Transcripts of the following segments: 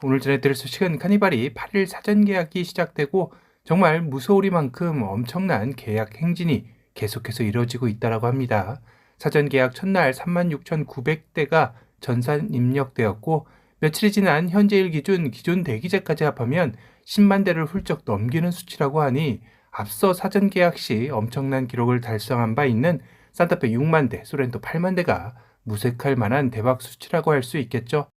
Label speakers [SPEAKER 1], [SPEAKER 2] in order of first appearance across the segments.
[SPEAKER 1] 오늘 전해드릴 소식은 카니발이 8일 사전 계약이 시작되고 정말 무서우리만큼 엄청난 계약 행진이 계속해서 이루어지고 있다고 합니다. 사전 계약 첫날 36,900대가 전산 입력되었고 며칠이 지난 현재일 기준 기존 대기재까지 합하면 10만 대를 훌쩍 넘기는 수치라고 하니 앞서 사전 계약 시 엄청난 기록을 달성한 바 있는 산타페 6만 대, 소렌토 8만 대가 무색할 만한 대박 수치라고 할 수 있겠죠.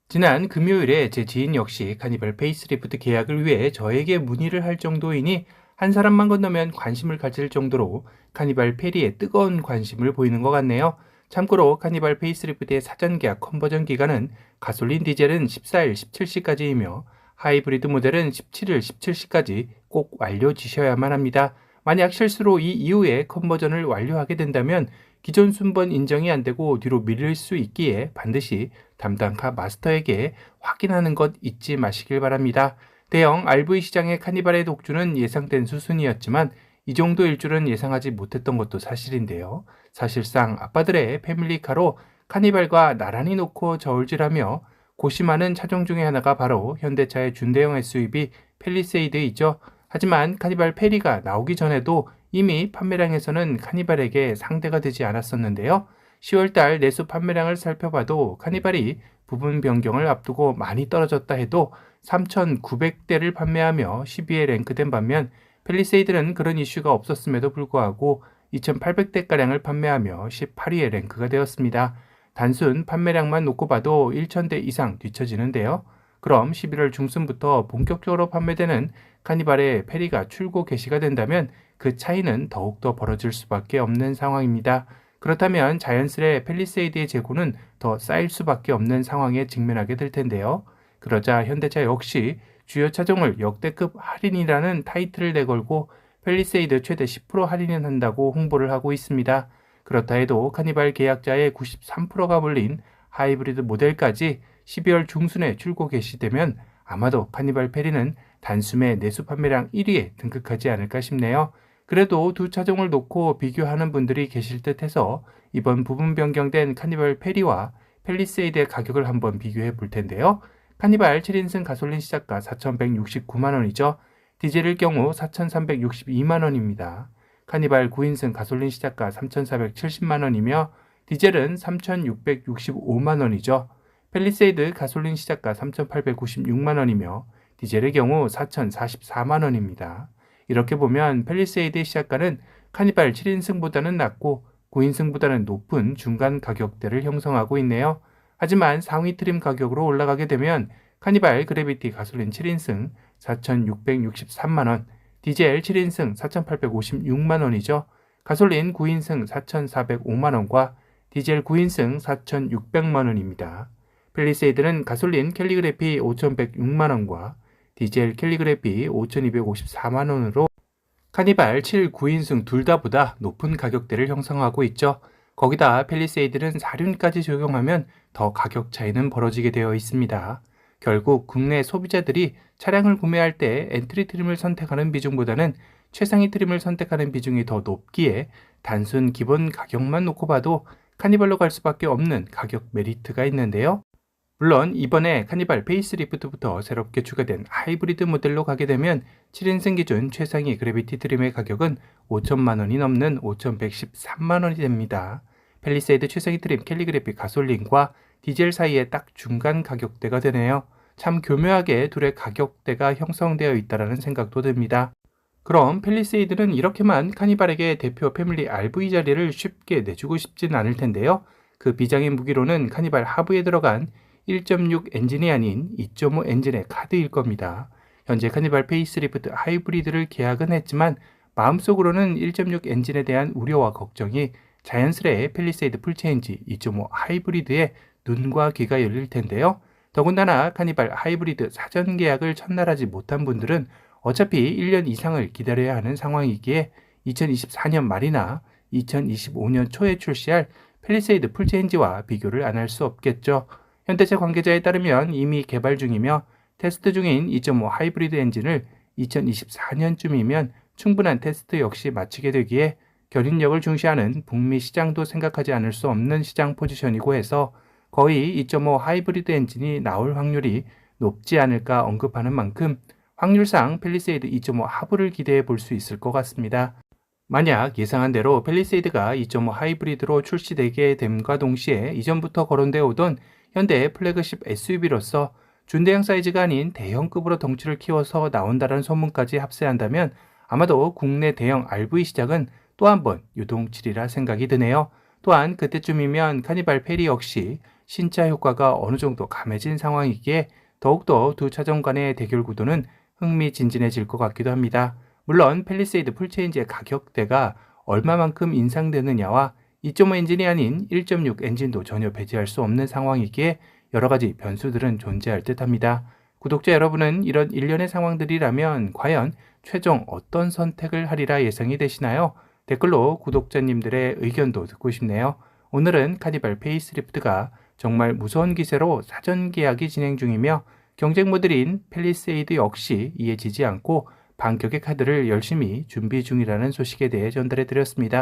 [SPEAKER 1] 지난 금요일에 제 지인 역시 카니발 페이스리프트 계약을 위해 저에게 문의를 할 정도이니 한 사람만 건너면 관심을 가질 정도로 카니발 페리에 뜨거운 관심을 보이는 것 같네요. 참고로 카니발 페이스리프트의 사전 계약 컨버전 기간은 가솔린 디젤은 14일 17시까지이며 하이브리드 모델은 17일 17시까지 꼭 완료 지셔야만 합니다. 만약 실수로 이 이후에 컨버전을 완료하게 된다면 기존 순번 인정이 안 되고 뒤로 밀릴 수 있기에 반드시 담당 카 마스터에게 확인하는 것 잊지 마시길 바랍니다. 대형 RV 시장의 카니발의 독주는 예상된 수순이었지만 이 정도일 줄은 예상하지 못했던 것도 사실인데요. 사실상 아빠들의 패밀리카로 카니발과 나란히 놓고 저울질하며 고심하는 차종 중에 하나가 바로 현대차의 준대형 SUV 팰리세이드이죠. 하지만 카니발 페리가 나오기 전에도 이미 판매량에서는 카니발에게 상대가 되지 않았었는데요. 10월달 내수 판매량을 살펴봐도 카니발이 부분 변경을 앞두고 많이 떨어졌다 해도 3,900대를 판매하며 10위에 랭크된 반면 팰리세이드는 그런 이슈가 없었음에도 불구하고 2,800대가량을 판매하며 18위에 랭크가 되었습니다. 단순 판매량만 놓고 봐도 1,000대 이상 뒤처지는데요. 그럼 11월 중순부터 본격적으로 판매되는 카니발의 페리가 출고 개시가 된다면 그 차이는 더욱더 벌어질 수밖에 없는 상황입니다. 그렇다면 자연스레 팰리세이드의 재고는 더 쌓일 수밖에 없는 상황에 직면하게 될 텐데요. 그러자 현대차 역시 주요 차종을 역대급 할인이라는 타이틀을 내걸고 팰리세이드 최대 10% 할인을 한다고 홍보를 하고 있습니다. 그렇다 해도 카니발 계약자의 93%가 몰린 하이브리드 모델까지 12월 중순에 출고 개시되면 아마도 카니발 페리는 단숨에 내수 판매량 1위에 등극하지 않을까 싶네요. 그래도 두 차종을 놓고 비교하는 분들이 계실 듯해서 이번 부분 변경된 카니발 페리와 팰리세이드의 가격을 한번 비교해 볼 텐데요. 카니발 7인승 가솔린 시작가 4,169만 원이죠. 디젤일 경우 4,362만 원입니다. 카니발 9인승 가솔린 시작가 3,470만 원이며 디젤은 3,665만 원이죠. 팰리세이드 가솔린 시작가 3,896만 원이며 디젤의 경우 4,044만 원입니다. 이렇게 보면 팰리세이드의 시작가는 카니발 7인승보다는 낮고 9인승보다는 높은 중간 가격대를 형성하고 있네요. 하지만 상위 트림 가격으로 올라가게 되면 카니발 그래비티 가솔린 7인승 4,663만 원, 디젤 7인승 4,856만 원이죠. 가솔린 9인승 4,405만 원과 디젤 9인승 4,600만 원입니다. 팰리세이드는 가솔린 캘리그래피 5,106만 원과 디젤 캘리그래피 5,254만 원으로 카니발 7, 9인승 둘 다보다 높은 가격대를 형성하고 있죠. 거기다 팰리세이드는 4륜까지 적용하면 더 가격 차이는 벌어지게 되어 있습니다. 결국 국내 소비자들이 차량을 구매할 때 엔트리 트림을 선택하는 비중보다는 최상위 트림을 선택하는 비중이 더 높기에 단순 기본 가격만 놓고 봐도 카니발로 갈 수밖에 없는 가격 메리트가 있는데요. 물론 이번에 카니발 페이스리프트부터 새롭게 추가된 하이브리드 모델로 가게 되면 7인승 기준 최상위 그래비티 트림의 가격은 5천만 원이 넘는 5,113만 원이 됩니다. 팰리세이드 최상위 트림 캘리그래피 가솔린과 디젤 사이의 딱 중간 가격대가 되네요. 참 교묘하게 둘의 가격대가 형성되어 있다는 생각도 듭니다. 그럼 팰리세이드는 이렇게만 카니발에게 대표 패밀리 RV 자리를 쉽게 내주고 싶진 않을 텐데요. 그 비장의 무기로는 카니발 하부에 들어간 1.6 엔진이 아닌 2.5 엔진의 카드일 겁니다. 현재 카니발 페이스리프트 하이브리드를 계약은 했지만 마음속으로는 1.6 엔진에 대한 우려와 걱정이 자연스레 팰리세이드 풀체인지 2.5 하이브리드에 눈과 귀가 열릴 텐데요. 더군다나 카니발 하이브리드 사전 계약을 첫날 하지 못한 분들은 어차피 1년 이상을 기다려야 하는 상황이기에 2024년 말이나 2025년 초에 출시할 팰리세이드 풀체인지와 비교를 안 할 수 없겠죠. 현대차 관계자에 따르면 이미 개발 중이며 테스트 중인 2.5 하이브리드 엔진을 2024년쯤이면 충분한 테스트 역시 마치게 되기에 결인력을 중시하는 북미 시장도 생각하지 않을 수 없는 시장 포지션이고 해서 거의 2.5 하이브리드 엔진이 나올 확률이 높지 않을까 언급하는 만큼 확률상 팰리세이드 2.5 하부를 기대해 볼 수 있을 것 같습니다. 만약 예상한 대로 팰리세이드가 2.5 하이브리드로 출시되게 됨과 동시에 이전부터 거론되어 오던 현대의 플래그십 SUV로서 준대형 사이즈가 아닌 대형급으로 덩치를 키워서 나온다는 소문까지 합세한다면 아마도 국내 대형 RV 시장은 또 한 번 요동치리라 생각이 드네요. 또한 그때쯤이면 카니발 페리 역시 신차 효과가 어느 정도 감해진 상황이기에 더욱더 두 차종 간의 대결 구도는 흥미진진해질 것 같기도 합니다. 물론 팰리세이드 풀체인지의 가격대가 얼마만큼 인상되느냐와 2.5 엔진이 아닌 1.6 엔진도 전혀 배제할 수 없는 상황이기에 여러 가지 변수들은 존재할 듯합니다. 구독자 여러분은 이런 일련의 상황들이라면 과연 최종 어떤 선택을 하리라 예상이 되시나요? 댓글로 구독자님들의 의견도 듣고 싶네요. 오늘은 카니발 페이스리프트가 정말 무서운 기세로 사전 계약이 진행 중이며 경쟁 모델인 팰리세이드 역시 이에 지지 않고 반격의 카드를 열심히 준비 중이라는 소식에 대해 전달해 드렸습니다.